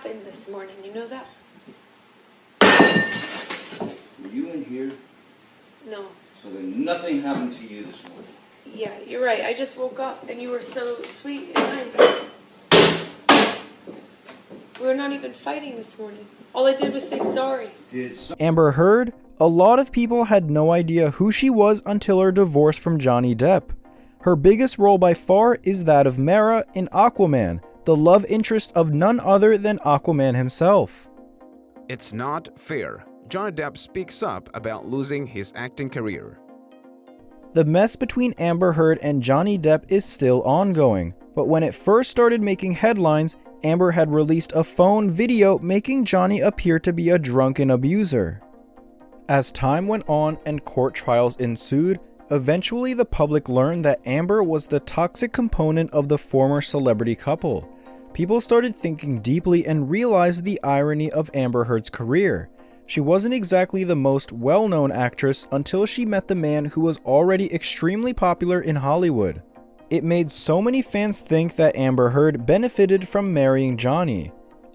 happened this morning, you know that? Were you in here? No. So then nothing happened to you this morning? Yeah, you're right. I just woke up and you were so sweet and nice. We were not even fighting this morning. All I did was say sorry. Amber Heard? A lot of people had no idea who she was until her divorce from Johnny Depp. Her biggest role by far is that of Mera in Aquaman, the love interest of none other than Aquaman himself. It's not fair. Johnny Depp speaks up about losing his acting career. The mess between Amber Heard and Johnny Depp is still ongoing, but when it first started making headlines, Amber had released a phone video making Johnny appear to be a drunken abuser. As time went on and court trials ensued, eventually the public learned that Amber was the toxic component of the former celebrity couple. People started thinking deeply and realized the irony of Amber Heard's career. She wasn't exactly the most well-known actress until she met the man who was already extremely popular in Hollywood. It made so many fans think that Amber Heard benefited from marrying Johnny.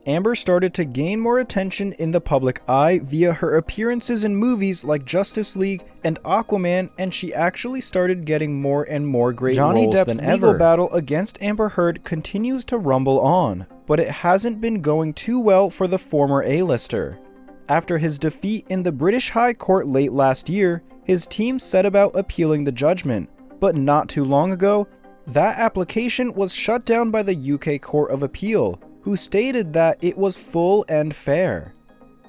Amber started to gain more attention in the public eye via her appearances in movies like Justice League and Aquaman, and she actually started getting more and more great roles than ever. Johnny Depp's legal battle against Amber Heard continues to rumble on, but it hasn't been going too well for the former A-lister. After his defeat in the British High Court late last year, his team set about appealing the judgment, but not too long ago, that application was shut down by the UK Court of Appeal, who stated that it was full and fair.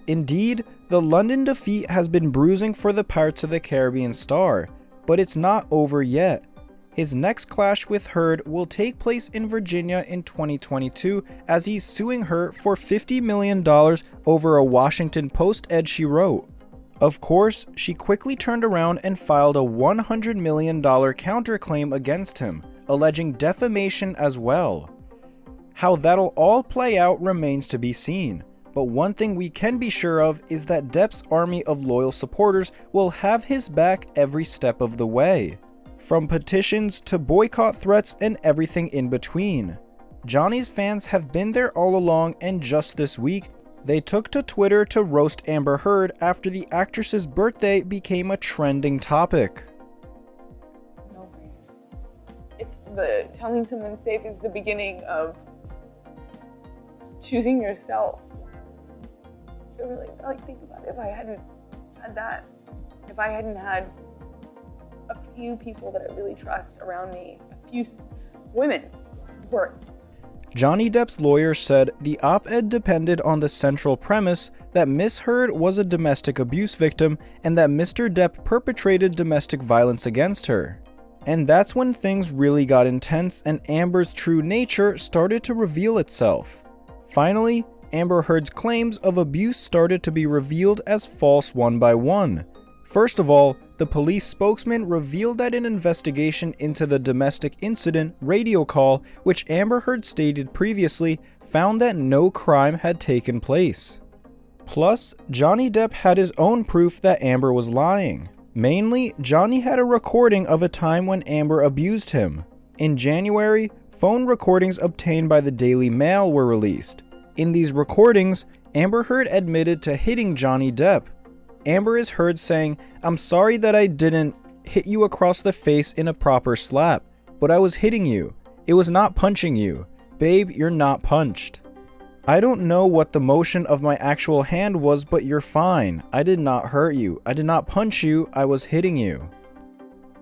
Indeed, the London defeat has been bruising for the Pirates of the Caribbean star, but it's not over yet. His next clash with Heard will take place in Virginia in 2022 as he's suing her for $50 million over a Washington Post ed she wrote. Of course, she quickly turned around and filed a $100 million counterclaim against him, alleging defamation as well. How that'll all play out remains to be seen, but one thing we can be sure of is that Depp's army of loyal supporters will have his back every step of the way. From petitions to boycott threats and everything in between. Johnny's fans have been there all along, and just this week, they took to Twitter to roast Amber Heard after the actress's birthday became a trending topic. It's the telling someone safe is the beginning of choosing yourself. I really think about it. If I hadn't had that, if I hadn't had a few people that I really trust around me, a few women support. Johnny Depp's lawyer said the op-ed depended on the central premise that Miss Heard was a domestic abuse victim and that Mr. Depp perpetrated domestic violence against her. And that's when things really got intense and Amber's true nature started to reveal itself. Finally, Amber Heard's claims of abuse started to be revealed as false one by one. First of all, the police spokesman revealed that an investigation into the domestic incident radio call, which Amber Heard stated previously, found that no crime had taken place. Plus, Johnny Depp had his own proof that Amber was lying. Mainly, Johnny had a recording of a time when Amber abused him. In January, phone recordings obtained by the Daily Mail were released. In these recordings, Amber Heard admitted to hitting Johnny Depp. Amber is heard saying, "I'm sorry that I didn't hit you across the face in a proper slap, but I was hitting you. It was not punching you. Babe, you're not punched. I don't know what the motion of my actual hand was, but you're fine. I did not hurt you. I did not punch you. I was hitting you."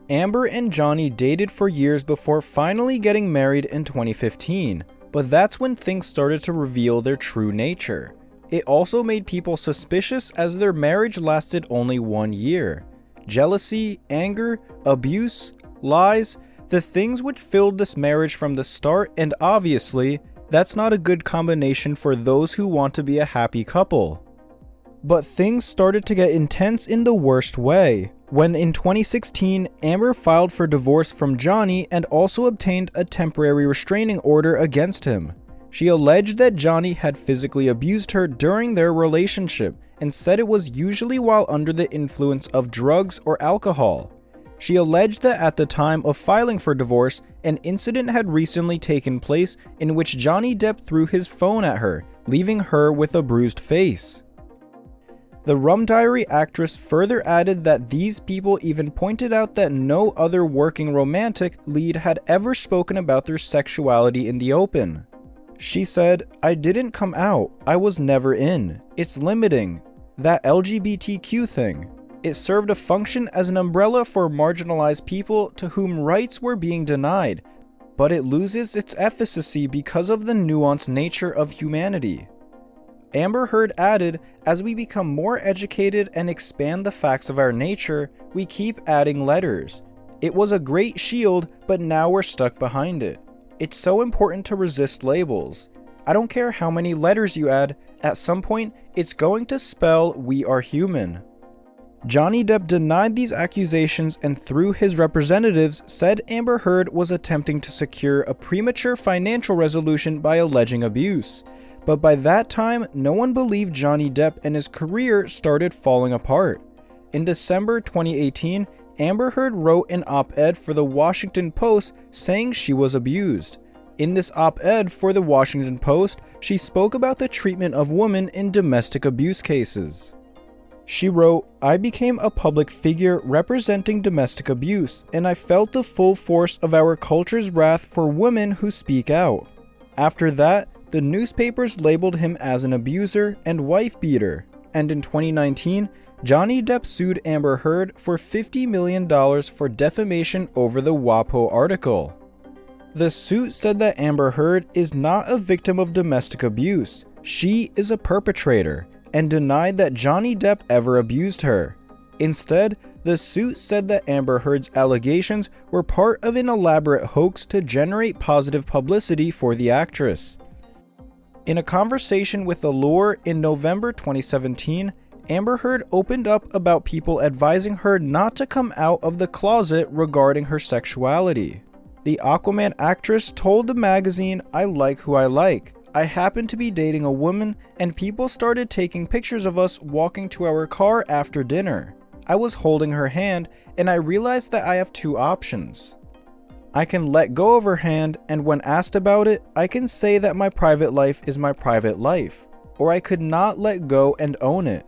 Amber and Johnny dated for years before finally getting married in 2015, but that's when things started to reveal their true nature. It also made people suspicious as their marriage lasted only 1 year. Jealousy, anger, abuse, lies, the things which filled this marriage from the start, and obviously, that's not a good combination for those who want to be a happy couple. But things started to get intense in the worst way, when in 2016, Amber filed for divorce from Johnny and also obtained a temporary restraining order against him. She alleged that Johnny had physically abused her during their relationship and said it was usually while under the influence of drugs or alcohol. She alleged that at the time of filing for divorce, an incident had recently taken place in which Johnny Depp threw his phone at her, leaving her with a bruised face. The Rum Diary actress further added that these people even pointed out that no other working romantic lead had ever spoken about their sexuality in the open. She said, "I didn't come out, I was never in. It's limiting. That LGBTQ thing. It served a function as an umbrella for marginalized people to whom rights were being denied, but it loses its efficacy because of the nuanced nature of humanity." Amber Heard added, "As we become more educated and expand the facts of our nature, we keep adding letters. It was a great shield, but now we're stuck behind it. It's so important to resist labels. I don't care how many letters you add, at some point, it's going to spell we are human." Johnny Depp denied these accusations and through his representatives said Amber Heard was attempting to secure a premature financial resolution by alleging abuse. But by that time, no one believed Johnny Depp and his career started falling apart. In December 2018, Amber Heard wrote an op-ed for the Washington Post saying she was abused. In this op-ed for the Washington Post, she spoke about the treatment of women in domestic abuse cases. She wrote, "I became a public figure representing domestic abuse, and I felt the full force of our culture's wrath for women who speak out. After that, the newspapers labeled him as an abuser and wife beater, and in 2019, Johnny Depp sued Amber Heard for $50 million for defamation over the WAPO article. The suit said that Amber Heard is not a victim of domestic abuse, she is a perpetrator, and denied that Johnny Depp ever abused her. Instead, the suit said that Amber Heard's allegations were part of an elaborate hoax to generate positive publicity for the actress. In a conversation with Allure in November 2017, Amber Heard opened up about people advising her not to come out of the closet regarding her sexuality. The Aquaman actress told the magazine, "I like who I like. I happened to be dating a woman and people started taking pictures of us walking to our car after dinner. I was holding her hand and I realized that I have two options. I can let go of her hand, and when asked about it, I can say that my private life is my private life, or I could not let go and own it."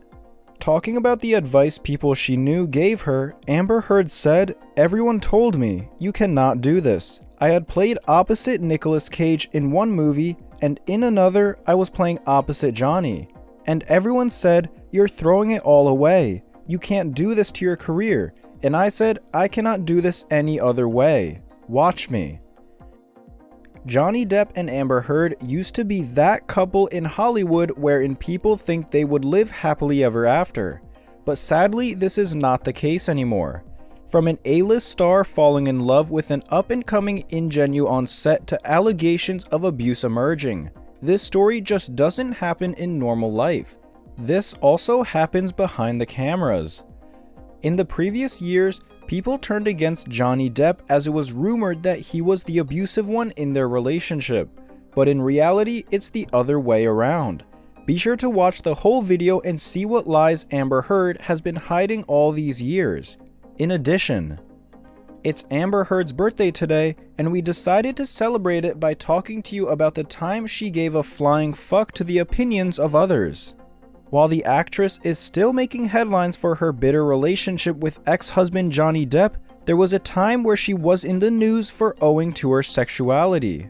Talking about the advice people she knew gave her, Amber Heard said, "Everyone told me, you cannot do this. I had played opposite Nicolas Cage in one movie, and in another, I was playing opposite Johnny. And everyone said, you're throwing it all away. You can't do this to your career. And I said, I cannot do this any other way. Watch me." Johnny Depp and Amber Heard used to be that couple in Hollywood wherein people think they would live happily ever after. But sadly, this is not the case anymore. From an A-list star falling in love with an up-and-coming ingenue on set to allegations of abuse emerging, this story just doesn't happen in normal life. This also happens behind the cameras. In the previous years, people turned against Johnny Depp as it was rumored that he was the abusive one in their relationship, but in reality, it's the other way around. Be sure to watch the whole video and see what lies Amber Heard has been hiding all these years. In addition, it's Amber Heard's birthday today, and we decided to celebrate it by talking to you about the time she gave a flying fuck to the opinions of others. While the actress is still making headlines for her bitter relationship with ex-husband Johnny Depp, there was a time where she was in the news for owing to her sexuality.